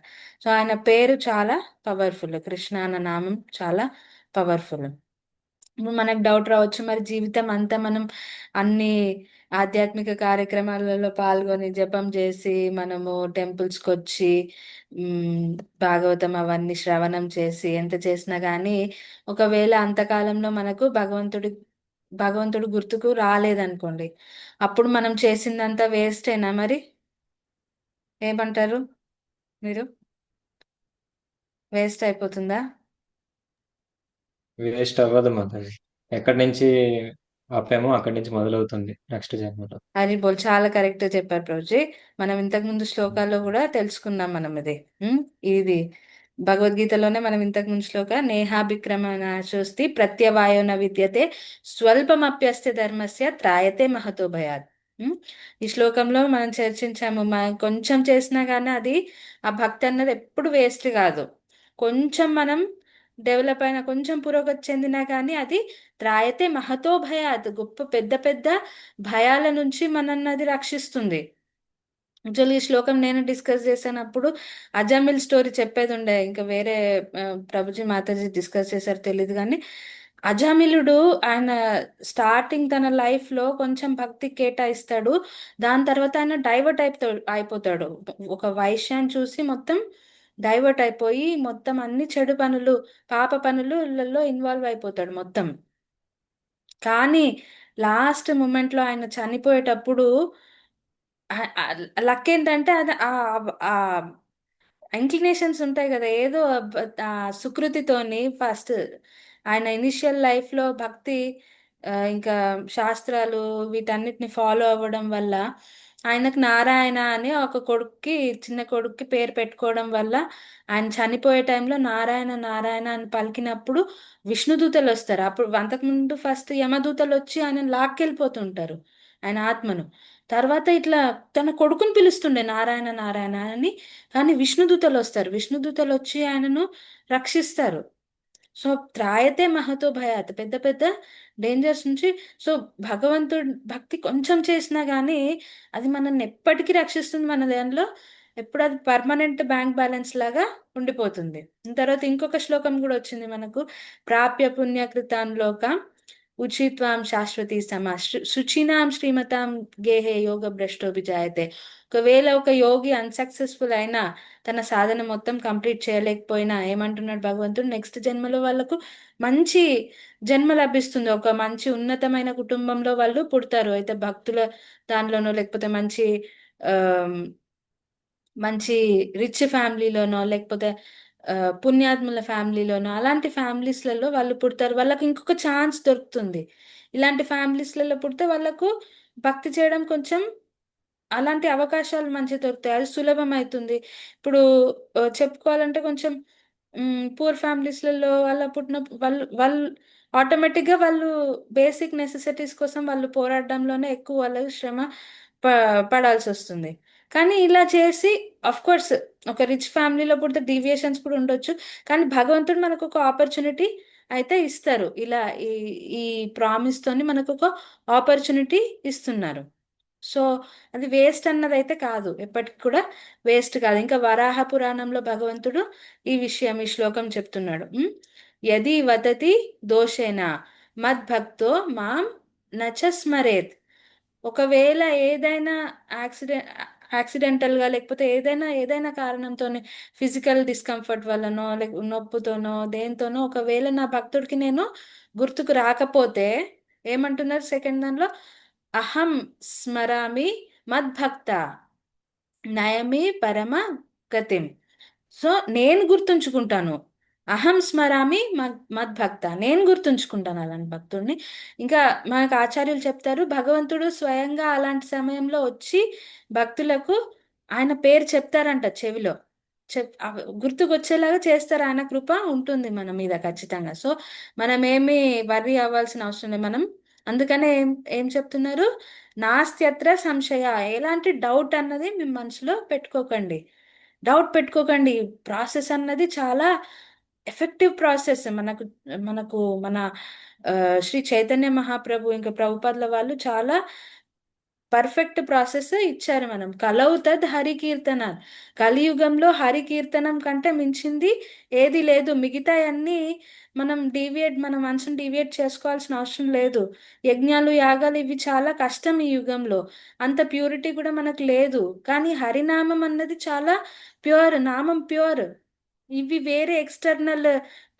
సో ఆయన పేరు చాలా పవర్ఫుల్. కృష్ణ అన్న నామం చాలా పవర్ఫుల్. ఇప్పుడు మనకు డౌట్ రావచ్చు, మరి జీవితం అంతా మనం అన్ని ఆధ్యాత్మిక కార్యక్రమాలలో పాల్గొని జపం చేసి మనము టెంపుల్స్కి వచ్చి భాగవతం అవన్నీ శ్రవణం చేసి ఎంత చేసినా కానీ ఒకవేళ అంతకాలంలో మనకు భగవంతుడు గుర్తుకు రాలేదనుకోండి, అప్పుడు మనం చేసిందంతా వేస్టేనా మరి? ఏమంటారు మీరు? వేస్ట్ అయిపోతుందా? వేస్ట్ అవ్వదు మాధవి. ఎక్కడి నుంచి ఆపామో అక్కడి నుంచి మొదలవుతుంది నెక్స్ట్ జన్మలో. హరి బోల్, చాలా కరెక్ట్ చెప్పారు ప్రభుజీ. మనం ఇంతకు ముందు శ్లోకాల్లో కూడా తెలుసుకున్నాం మనం ఇది. ఇది భగవద్గీతలోనే మనం ఇంతకు ముందు నేహాభిక్రమణాశోస్తి ప్రత్యవాయో న విద్యతే స్వల్పమప్యస్య ధర్మస్య త్రాయతే మహతో భయాత్. ఈ శ్లోకంలో మనం చర్చించాము. కొంచెం చేసినా కానీ ఆ భక్తి అన్నది ఎప్పుడు వేస్ట్ కాదు. కొంచెం మనం డెవలప్ అయినా, కొంచెం పురోగతి చెందినా కానీ అది త్రాయతే మహతో భయాత్, గొప్ప పెద్ద పెద్ద భయాల నుంచి మనన్నది రక్షిస్తుంది. యాక్చువల్లీ ఈ శ్లోకం నేను డిస్కస్ చేసినప్పుడు అజామిల్ స్టోరీ చెప్పేది ఉండే. ఇంకా వేరే ప్రభుజీ మాతాజీ డిస్కస్ చేశారు తెలియదు కానీ, అజామిలుడు ఆయన స్టార్టింగ్ తన లైఫ్ లో కొంచెం భక్తి కేటాయిస్తాడు. దాని తర్వాత ఆయన డైవర్ట్ అయిపోతాడు. ఒక వైశ్యాన్ని చూసి మొత్తం డైవర్ట్ అయిపోయి మొత్తం అన్ని చెడు పనులు, పాప పనులలో ఇన్వాల్వ్ అయిపోతాడు మొత్తం. కానీ లాస్ట్ మూమెంట్ లో ఆయన చనిపోయేటప్పుడు లక్ ఏంటంటే అది ఆ ఇంక్లినేషన్స్ ఉంటాయి కదా, ఏదో ఆ సుకృతితోని ఫస్ట్ ఆయన ఇనిషియల్ లైఫ్ లో భక్తి ఇంకా శాస్త్రాలు వీటన్నిటిని ఫాలో అవ్వడం వల్ల ఆయనకు నారాయణ అని ఒక కొడుక్కి, చిన్న కొడుక్కి పేరు పెట్టుకోవడం వల్ల ఆయన చనిపోయే టైంలో నారాయణ నారాయణ అని పలికినప్పుడు విష్ణుదూతలు వస్తారు. అప్పుడు అంతకుముందు ఫస్ట్ యమదూతలు వచ్చి ఆయన లాక్కెళ్ళిపోతుంటారు ఆయన ఆత్మను. తర్వాత ఇట్లా తన కొడుకుని పిలుస్తుండే నారాయణ నారాయణ అని. కానీ విష్ణుదూతలు వస్తారు, విష్ణుదూతలు వచ్చి ఆయనను రక్షిస్తారు. సో త్రాయతే మహతో భయాత్, పెద్ద పెద్ద డేంజర్స్ నుంచి. సో భగవంతుడు భక్తి కొంచెం చేసినా కానీ అది మనల్ని ఎప్పటికీ రక్షిస్తుంది. మన దానిలో ఎప్పుడు అది పర్మనెంట్ బ్యాంక్ బ్యాలెన్స్ లాగా ఉండిపోతుంది. తర్వాత ఇంకొక శ్లోకం కూడా వచ్చింది మనకు, ప్రాప్య పుణ్యకృతాన్ లోక ఉచిత్వాం శాశ్వతి సమా శుచినాం శ్రీమతాం గేహే యోగ భ్రష్టో విజాయతే. ఒకవేళ ఒక యోగి అన్సక్సెస్ఫుల్ అయినా, తన సాధన మొత్తం కంప్లీట్ చేయలేకపోయినా ఏమంటున్నాడు భగవంతుడు, నెక్స్ట్ జన్మలో వాళ్ళకు మంచి జన్మ లభిస్తుంది. ఒక మంచి ఉన్నతమైన కుటుంబంలో వాళ్ళు పుడతారు. అయితే భక్తుల దానిలోనో లేకపోతే మంచి ఆ మంచి రిచ్ ఫ్యామిలీలోనో లేకపోతే ఆ, పుణ్యాత్ముల ఫ్యామిలీలోనో, అలాంటి ఫ్యామిలీస్లలో వాళ్ళు పుడతారు. వాళ్ళకి ఇంకొక ఛాన్స్ దొరుకుతుంది. ఇలాంటి ఫ్యామిలీస్లలో పుడితే వాళ్ళకు భక్తి చేయడం కొంచెం, అలాంటి అవకాశాలు మంచిగా దొరుకుతాయి, అది సులభం అవుతుంది. ఇప్పుడు చెప్పుకోవాలంటే కొంచెం పూర్ ఫ్యామిలీస్లలో వాళ్ళ పుట్టిన వాళ్ళు ఆటోమేటిక్గా వాళ్ళు బేసిక్ నెసెసిటీస్ కోసం వాళ్ళు పోరాడడంలోనే ఎక్కువ వాళ్ళకి శ్రమ పడాల్సి వస్తుంది. కానీ ఇలా చేసి, అఫ్ కోర్స్ ఒక రిచ్ ఫ్యామిలీలో పుడితే డీవియేషన్స్ కూడా ఉండొచ్చు. కానీ భగవంతుడు మనకు ఒక ఆపర్చునిటీ అయితే ఇస్తారు. ఇలా ఈ ఈ ప్రామిస్ తోని మనకు ఒక ఆపర్చునిటీ ఇస్తున్నారు. సో అది వేస్ట్ అన్నది అయితే కాదు, ఎప్పటికి కూడా వేస్ట్ కాదు. ఇంకా వరాహ పురాణంలో భగవంతుడు ఈ విషయం, ఈ శ్లోకం చెప్తున్నాడు. యది వదతి దోషేన మద్భక్తో మాం నచ స్మరేత్. ఒకవేళ ఏదైనా యాక్సిడెంట్ యాక్సిడెంటల్గా లేకపోతే ఏదైనా కారణంతో, ఫిజికల్ డిస్కంఫర్ట్ వల్లనో లేక నొప్పుతోనో దేంతోనో ఒకవేళ నా భక్తుడికి నేను గుర్తుకు రాకపోతే ఏమంటున్నారు సెకండ్ దానిలో, అహం స్మరామి మద్భక్త నయమి పరమ గతిం. సో నేను గుర్తుంచుకుంటాను, అహం స్మరామి మద్భక్త, నేను గుర్తుంచుకుంటాను అలాంటి భక్తుడిని. ఇంకా మనకు ఆచార్యులు చెప్తారు, భగవంతుడు స్వయంగా అలాంటి సమయంలో వచ్చి భక్తులకు ఆయన పేరు చెప్తారంట చెవిలో. గుర్తుకొచ్చేలాగా చేస్తారు, ఆయన కృప ఉంటుంది మన మీద ఖచ్చితంగా. సో మనం ఏమి వర్రీ అవ్వాల్సిన అవసరం లేదు. మనం అందుకనే ఏం చెప్తున్నారు, నాస్త్యత్ర సంశయ, ఎలాంటి డౌట్ అన్నది మీ మనసులో పెట్టుకోకండి. డౌట్ పెట్టుకోకండి. ప్రాసెస్ అన్నది చాలా ఎఫెక్టివ్ ప్రాసెస్. మనకు మనకు మన ఆ, శ్రీ చైతన్య మహాప్రభు ఇంకా ప్రభుపాదుల వాళ్ళు చాలా పర్ఫెక్ట్ ప్రాసెస్ ఇచ్చారు. మనం కలవు తద్ హరి కీర్తన, కలియుగంలో హరి కీర్తనం కంటే మించింది ఏది లేదు. మిగతా అన్ని మన మనసును డివియేట్ చేసుకోవాల్సిన అవసరం లేదు. యజ్ఞాలు యాగాలు ఇవి చాలా కష్టం ఈ యుగంలో, అంత ప్యూరిటీ కూడా మనకు లేదు. కానీ హరినామం అన్నది చాలా ప్యూర్, నామం ప్యూర్. ఇవి వేరే ఎక్స్టర్నల్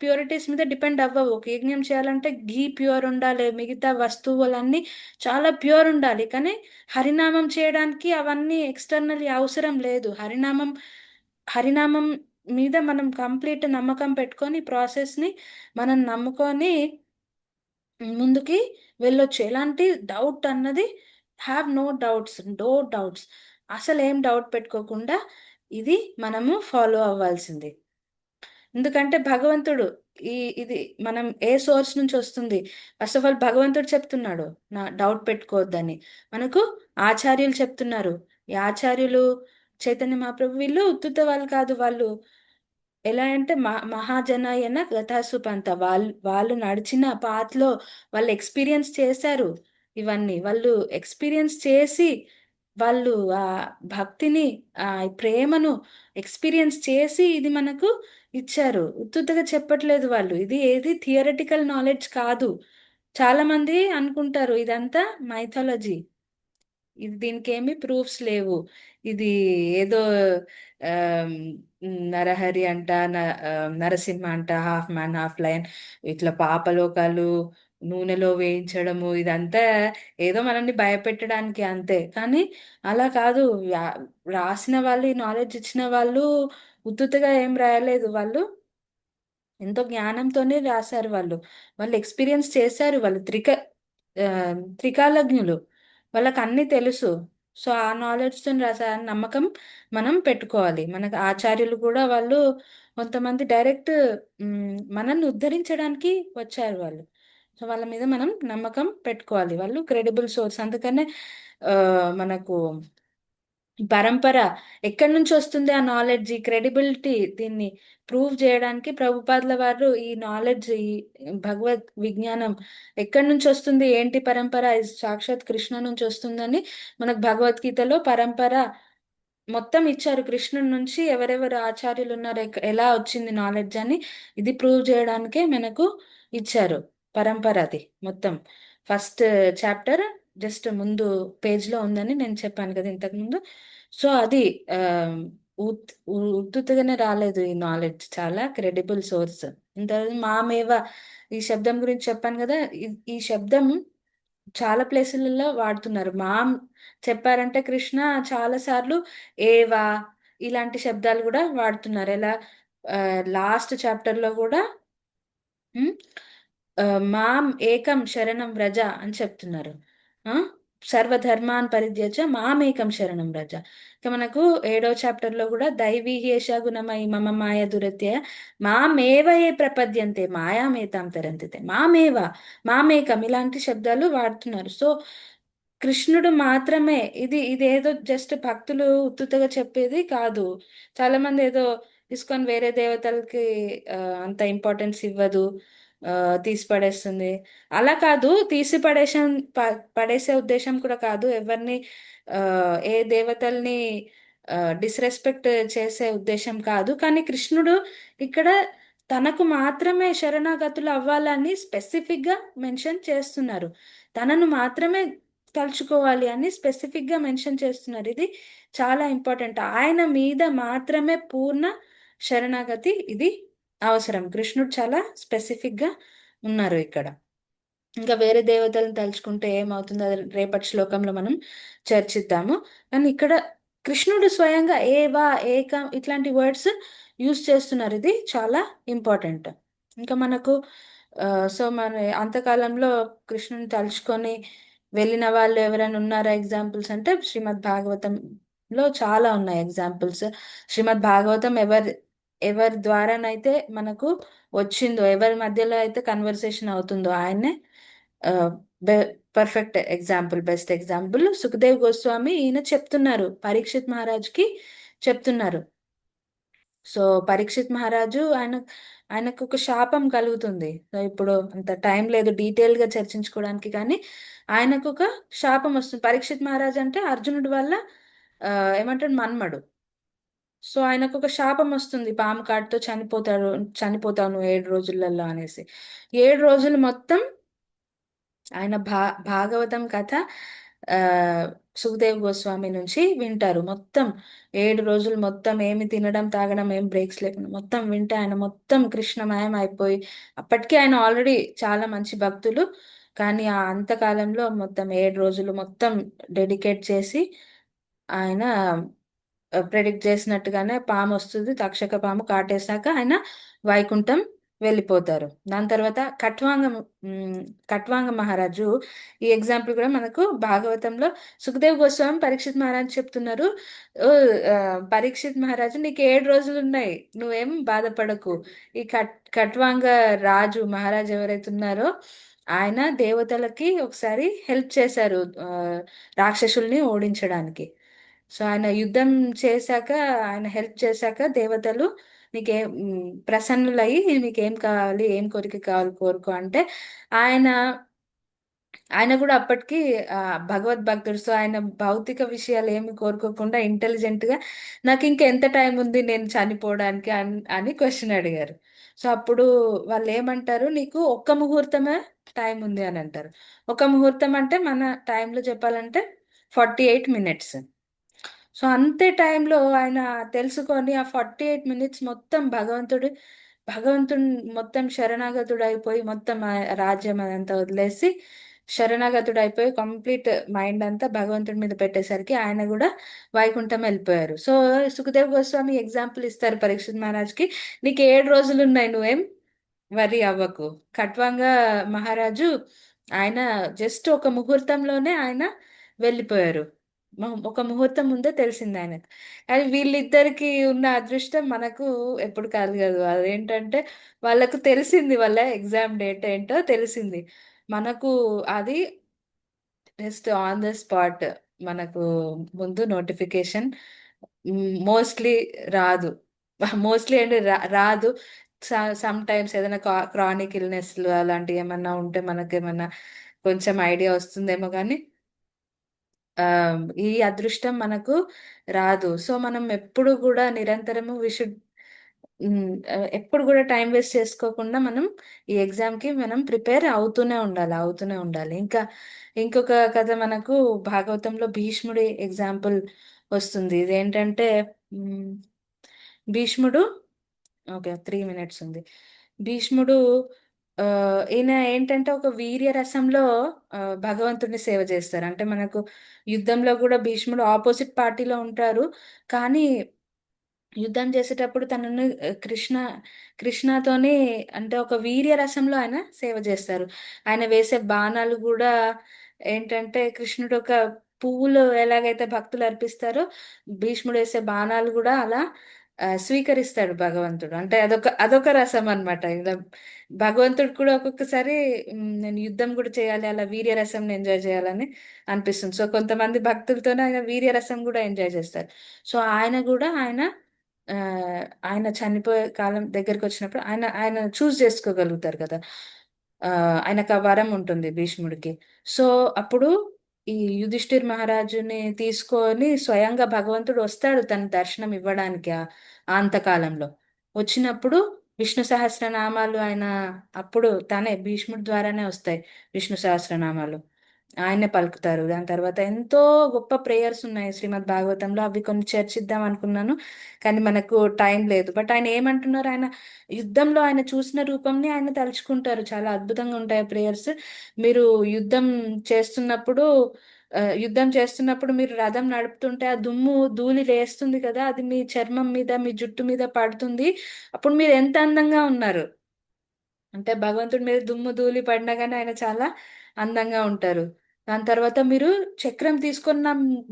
ప్యూరిటీస్ మీద డిపెండ్ అవ్వవు. ఒక యజ్ఞం చేయాలంటే ఘీ ప్యూర్ ఉండాలి, మిగతా వస్తువులన్నీ చాలా ప్యూర్ ఉండాలి. కానీ హరినామం చేయడానికి అవన్నీ ఎక్స్టర్నల్ అవసరం లేదు. హరినామం మీద మనం కంప్లీట్ నమ్మకం పెట్టుకొని ప్రాసెస్ని మనం నమ్ముకొని ముందుకి వెళ్ళొచ్చు. ఎలాంటి డౌట్ అన్నది, హ్యావ్ నో డౌట్స్, అసలు ఏం డౌట్ పెట్టుకోకుండా ఇది మనము ఫాలో అవ్వాల్సింది. ఎందుకంటే భగవంతుడు ఇది మనం ఏ సోర్స్ నుంచి వస్తుంది, ఫస్ట్ ఆఫ్ ఆల్ భగవంతుడు చెప్తున్నాడు నా డౌట్ పెట్టుకోవద్దని. మనకు ఆచార్యులు చెప్తున్నారు. ఈ ఆచార్యులు చైతన్య మహాప్రభు వీళ్ళు ఉత్తుత వాళ్ళు కాదు. వాళ్ళు ఎలా అంటే మహాజనాయన గతాసుపంత, వాళ్ళు నడిచిన పాత్లో వాళ్ళు ఎక్స్పీరియన్స్ చేశారు. ఇవన్నీ వాళ్ళు ఎక్స్పీరియన్స్ చేసి, వాళ్ళు ఆ భక్తిని, ఆ ప్రేమను ఎక్స్పీరియన్స్ చేసి ఇది మనకు ఇచ్చారు. ఉత్తుత్తగా చెప్పట్లేదు వాళ్ళు. ఇది ఏది థియరటికల్ నాలెడ్జ్ కాదు. చాలా మంది అనుకుంటారు ఇదంతా మైథాలజీ, ఇది దీనికి ఏమి ప్రూఫ్స్ లేవు, ఇది ఏదో ఆమ్, నరహరి అంట, నరసింహ అంట, హాఫ్ మ్యాన్ హాఫ్ లయన్, ఇట్లా పాపలోకాలు నూనెలో వేయించడము, ఇదంతా ఏదో మనల్ని భయపెట్టడానికి అంతే. కానీ అలా కాదు. రాసిన వాళ్ళు, ఈ నాలెడ్జ్ ఇచ్చిన వాళ్ళు ఉత్తుతగా ఏం రాయలేదు. వాళ్ళు ఎంతో జ్ఞానంతోనే రాశారు. వాళ్ళు ఎక్స్పీరియన్స్ చేశారు. వాళ్ళు త్రికాలజ్ఞులు, వాళ్ళకి అన్ని తెలుసు. సో ఆ నాలెడ్జ్తో రాసా నమ్మకం మనం పెట్టుకోవాలి. మనకు ఆచార్యులు కూడా వాళ్ళు కొంతమంది డైరెక్ట్ మనల్ని ఉద్ధరించడానికి వచ్చారు వాళ్ళు. సో వాళ్ళ మీద మనం నమ్మకం పెట్టుకోవాలి. వాళ్ళు క్రెడిబుల్ సోర్స్. అందుకనే ఆ, మనకు పరంపర ఎక్కడి నుంచి వస్తుంది ఆ నాలెడ్జ్, ఈ క్రెడిబిలిటీ, దీన్ని ప్రూవ్ చేయడానికి ప్రభుపాదుల వారు ఈ నాలెడ్జ్, ఈ భగవద్ విజ్ఞానం ఎక్కడి నుంచి వస్తుంది, ఏంటి పరంపర, ఇది సాక్షాత్ కృష్ణ నుంచి వస్తుందని మనకు భగవద్గీతలో పరంపర మొత్తం ఇచ్చారు. కృష్ణుడి నుంచి ఎవరెవరు ఆచార్యులు ఉన్నారు, ఎలా వచ్చింది నాలెడ్జ్ అని ఇది ప్రూవ్ చేయడానికే మనకు ఇచ్చారు పరంపర. అది మొత్తం ఫస్ట్ చాప్టర్ జస్ట్ ముందు పేజ్లో ఉందని నేను చెప్పాను కదా ఇంతకుముందు. సో అది ఆ, ఉత్తుగానే రాలేదు ఈ నాలెడ్జ్, చాలా క్రెడిబుల్ సోర్స్. మామేవ ఈ శబ్దం గురించి చెప్పాను కదా, ఈ శబ్దం చాలా ప్లేసులలో వాడుతున్నారు. మామ్ చెప్పారంటే కృష్ణ చాలా సార్లు ఏవా ఇలాంటి శబ్దాలు కూడా వాడుతున్నారు. ఎలా లాస్ట్ చాప్టర్లో కూడా ఉమ్, మాం ఏకం శరణం వ్రజ అని చెప్తున్నారు. ఆ, సర్వధర్మాన్ పరిత్యజ్య మాం ఏకం శరణం వ్రజ. ఇక మనకు 7వ చాప్టర్లో కూడా దైవీ హేష గుణమయి మమ మాయ దురత్యయ మామేవ ఏ ప్రపద్యంతే మాయామేతాం తరంతితే మామేవ మామేకం ఇలాంటి శబ్దాలు వాడుతున్నారు. సో కృష్ణుడు మాత్రమే, ఇదేదో జస్ట్ భక్తులు ఉత్తుతగా చెప్పేది కాదు. చాలా మంది ఏదో తీసుకొని వేరే దేవతలకి ఆ, అంత ఇంపార్టెన్స్ ఇవ్వదు, ఆ, తీసి పడేస్తుంది. అలా కాదు, తీసి పడేసే ఉద్దేశం కూడా కాదు. ఎవరిని ఆ, ఏ దేవతల్ని డిస్రెస్పెక్ట్ చేసే ఉద్దేశం కాదు. కానీ కృష్ణుడు ఇక్కడ తనకు మాత్రమే శరణాగతులు అవ్వాలని స్పెసిఫిక్గా మెన్షన్ చేస్తున్నారు. తనను మాత్రమే తలుచుకోవాలి అని స్పెసిఫిక్గా మెన్షన్ చేస్తున్నారు. ఇది చాలా ఇంపార్టెంట్. ఆయన మీద మాత్రమే పూర్ణ శరణాగతి ఇది అవసరం. కృష్ణుడు చాలా స్పెసిఫిక్గా ఉన్నారు ఇక్కడ. ఇంకా వేరే దేవతలను తలుచుకుంటే ఏమవుతుందో అది రేపటి శ్లోకంలో మనం చర్చిద్దాము. కానీ ఇక్కడ కృష్ణుడు స్వయంగా ఏవా ఏకం ఇట్లాంటి వర్డ్స్ యూజ్ చేస్తున్నారు. ఇది చాలా ఇంపార్టెంట్. ఇంకా మనకు సో మన అంతకాలంలో కృష్ణుని తలుచుకొని వెళ్ళిన వాళ్ళు ఎవరైనా ఉన్నారా ఎగ్జాంపుల్స్ అంటే శ్రీమద్ భాగవతంలో చాలా ఉన్నాయి ఎగ్జాంపుల్స్. శ్రీమద్ భాగవతం ఎవరి ద్వారానైతే మనకు వచ్చిందో, ఎవరి మధ్యలో అయితే కన్వర్సేషన్ అవుతుందో ఆయన్నే perfect example, best example Sukhdev Goswami. ఈయన చెప్తున్నారు, పరీక్షిత్ మహారాజ్కి చెప్తున్నారు. సో పరీక్షిత్ మహారాజు ఆయనకు ఒక శాపం కలుగుతుంది. సో ఇప్పుడు అంత టైం లేదు డీటెయిల్గా చర్చించుకోవడానికి, కానీ ఆయనకు ఒక శాపం వస్తుంది. పరీక్షిత్ మహారాజ్ అంటే అర్జునుడి వల్ల ఏమంటాడు మన్మడు. సో ఆయనకు ఒక శాపం వస్తుంది, పాము కాటుతో చనిపోతాను 7 రోజులలో అనేసి. 7 రోజులు మొత్తం ఆయన భాగవతం కథ ఆ సుఖదేవ్ గోస్వామి నుంచి వింటారు. మొత్తం 7 రోజులు మొత్తం ఏమి తినడం తాగడం ఏం బ్రేక్స్ లేకుండా మొత్తం వింటే ఆయన మొత్తం కృష్ణమయం అయిపోయి, అప్పటికే ఆయన ఆల్రెడీ చాలా మంచి భక్తులు, కానీ ఆ అంతకాలంలో మొత్తం 7 రోజులు మొత్తం డెడికేట్ చేసి ఆయన ప్రెడిక్ట్ చేసినట్టుగానే పాము వస్తుంది, తక్షక పాము కాటేశాక ఆయన వైకుంఠం వెళ్ళిపోతారు. దాని తర్వాత కట్వాంగ మహారాజు, ఈ ఎగ్జాంపుల్ కూడా మనకు భాగవతంలో సుఖదేవ్ గోస్వామి పరీక్షిత్ మహారాజు చెప్తున్నారు, "ఓ పరీక్షిత్ మహారాజు నీకు 7 రోజులు ఉన్నాయి, నువ్వేం బాధపడకు." ఈ కట్వాంగ రాజు మహారాజు ఎవరైతే ఉన్నారో ఆయన దేవతలకి ఒకసారి హెల్ప్ చేశారు రాక్షసుల్ని ఓడించడానికి. సో ఆయన యుద్ధం చేశాక, ఆయన హెల్ప్ చేశాక దేవతలు నీకేం ప్రసన్నులయ్యి నీకేం కావాలి, ఏం కోరిక కావాలి కోరుకో అంటే ఆయన ఆయన కూడా అప్పటికి భగవద్భక్తుడు. సో ఆయన భౌతిక విషయాలు ఏమి కోరుకోకుండా ఇంటెలిజెంట్గా నాకు ఇంకెంత టైం ఉంది నేను చనిపోవడానికి అని క్వశ్చన్ అడిగారు. సో అప్పుడు వాళ్ళు ఏమంటారు, నీకు ఒక్క ముహూర్తమే టైం ఉంది అని అంటారు. ఒక ముహూర్తం అంటే మన టైంలో చెప్పాలంటే 48 minutes. సో అంతే టైంలో ఆయన తెలుసుకొని ఆ 48 minutes మొత్తం భగవంతుడు మొత్తం శరణాగతుడు అయిపోయి, మొత్తం ఆ రాజ్యం అదంతా వదిలేసి శరణాగతుడు అయిపోయి కంప్లీట్ మైండ్ అంతా భగవంతుడి మీద పెట్టేసరికి ఆయన కూడా వైకుంఠం వెళ్ళిపోయారు. సో సుఖదేవ్ గోస్వామి ఎగ్జాంపుల్ ఇస్తారు పరీక్షిత్ మహారాజ్కి, నీకు 7 రోజులు ఉన్నాయి, నువ్వేం వరి అవ్వకు. ఖట్వాంగ మహారాజు ఆయన జస్ట్ ఒక ముహూర్తంలోనే ఆయన వెళ్ళిపోయారు ఒక ముహూర్తం ముందే తెలిసింది ఆయనకు. కానీ వీళ్ళిద్దరికి ఉన్న అదృష్టం మనకు ఎప్పుడు కలగదు. అదేంటంటే వాళ్ళకు తెలిసింది వాళ్ళ ఎగ్జామ్ డేట్ ఏంటో తెలిసింది. మనకు అది జస్ట్ ఆన్ ద స్పాట్ మనకు ముందు నోటిఫికేషన్ మోస్ట్లీ రాదు. మోస్ట్లీ అంటే రాదు. సమ్ టైమ్స్ ఏదైనా క్రానిక్ ఇల్నెస్లు అలాంటివి ఏమన్నా ఉంటే మనకేమన్నా కొంచెం ఐడియా వస్తుందేమో కానీ ఈ అదృష్టం మనకు రాదు. సో మనం ఎప్పుడు కూడా నిరంతరము ఎప్పుడు కూడా టైం వేస్ట్ చేసుకోకుండా మనం ఈ ఎగ్జామ్ కి మనం ప్రిపేర్ అవుతూనే ఉండాలి. ఇంకొక కథ మనకు భాగవతంలో భీష్ముడి ఎగ్జాంపుల్ వస్తుంది. ఇదేంటంటే ఉమ్, భీష్ముడు ఓకే 3 minutes ఉంది. భీష్ముడు ఆ, ఈయన ఏంటంటే ఒక వీర్య రసంలో భగవంతుడిని సేవ చేస్తారు. అంటే మనకు యుద్ధంలో కూడా భీష్ముడు ఆపోజిట్ పార్టీలో ఉంటారు. కానీ యుద్ధం చేసేటప్పుడు తనను కృష్ణతోని అంటే ఒక వీర్య రసంలో ఆయన సేవ చేస్తారు. ఆయన వేసే బాణాలు కూడా ఏంటంటే కృష్ణుడు ఒక పువ్వులు ఎలాగైతే భక్తులు అర్పిస్తారో భీష్ముడు వేసే బాణాలు కూడా అలా స్వీకరిస్తాడు భగవంతుడు. అంటే అదొక రసం అన్నమాట. ఇలా భగవంతుడు కూడా ఒక్కొక్కసారి నేను యుద్ధం కూడా చేయాలి, అలా వీర్య రసం ఎంజాయ్ చేయాలని అనిపిస్తుంది. సో కొంతమంది భక్తులతోనే ఆయన వీర్య రసం కూడా ఎంజాయ్ చేస్తారు. సో ఆ, ఆయన చనిపోయే కాలం దగ్గరికి వచ్చినప్పుడు ఆయన ఆయన చూస్ చేసుకోగలుగుతారు కదా. ఆ, ఆయనకు ఆ వరం ఉంటుంది భీష్ముడికి. సో అప్పుడు ఈ యుధిష్ఠిర్ మహారాజుని తీసుకొని స్వయంగా భగవంతుడు వస్తాడు తన దర్శనం ఇవ్వడానికి ఆ అంతకాలంలో. వచ్చినప్పుడు విష్ణు సహస్రనామాలు ఆయన అప్పుడు తనే భీష్ముడి ద్వారానే వస్తాయి విష్ణు సహస్రనామాలు. ఆయనే పలుకుతారు. దాని తర్వాత ఎంతో గొప్ప ప్రేయర్స్ ఉన్నాయి శ్రీమద్ భాగవతంలో. అవి కొన్ని చర్చిద్దాం అనుకున్నాను కానీ మనకు టైం లేదు. బట్ ఆయన ఏమంటున్నారు, ఆయన యుద్ధంలో ఆయన చూసిన రూపంని ఆయన తలుచుకుంటారు. చాలా అద్భుతంగా ఉంటాయి ప్రేయర్స్. మీరు యుద్ధం చేస్తున్నప్పుడు మీరు రథం నడుపుతుంటే ఆ దుమ్ము ధూళి లేస్తుంది కదా, అది మీ చర్మం మీద మీ జుట్టు మీద పడుతుంది. అప్పుడు మీరు ఎంత అందంగా ఉన్నారు. అంటే భగవంతుడి మీద దుమ్ము ధూళి పడినా కానీ ఆయన చాలా అందంగా ఉంటారు. దాని తర్వాత మీరు చక్రం తీసుకున్న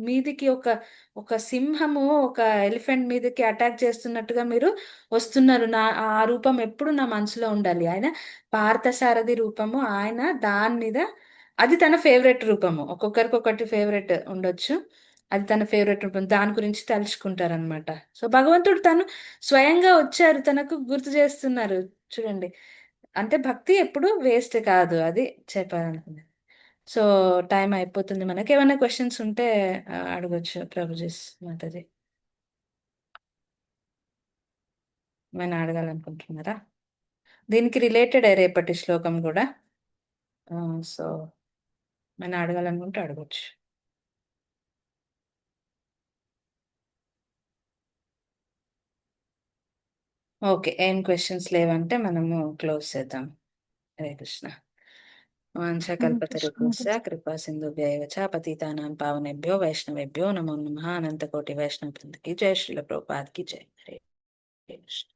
మీదికి ఒక ఒక సింహము ఒక ఎలిఫెంట్ మీదకి అటాక్ చేస్తున్నట్టుగా మీరు వస్తున్నారు. ఆ రూపం ఎప్పుడు నా మనసులో ఉండాలి. ఆయన పార్థసారథి రూపము. ఆయన దాని మీద అది తన ఫేవరెట్ రూపము. ఒక్కొక్కరికి ఒకటి ఫేవరెట్ ఉండొచ్చు. అది తన ఫేవరెట్ రూపం. దాని గురించి తలుచుకుంటారనమాట. సో భగవంతుడు తను స్వయంగా వచ్చారు, తనకు గుర్తు చేస్తున్నారు. చూడండి, అంటే భక్తి ఎప్పుడు వేస్ట్ కాదు. అది చెప్పాలనుకున్నాను. సో టైం అయిపోతుంది. మనకి ఏమైనా క్వశ్చన్స్ ఉంటే అడగొచ్చు ప్రభుజీస్ మాతాజీ. ఏమైనా అడగాలనుకుంటున్నారా? దీనికి రిలేటెడ్ రేపటి శ్లోకం కూడా. సో ఏమైనా అడగాలనుకుంటే అడగొచ్చు. ఓకే, ఏం క్వశ్చన్స్ లేవంటే మనము క్లోజ్ చేద్దాం. హరే కృష్ణ. వాంఛకల్పతరుభ్యశ్చ కృపా సింధుభ్యైవ చ పతితానాం పావనేభ్యో వైష్ణవేభ్యో నమో నమః. అనంతకోటి వైష్ణవ బృంద की जय, श्रील प्रभुपाद की जय. हरे कृष्ण.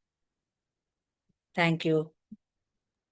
Thank you.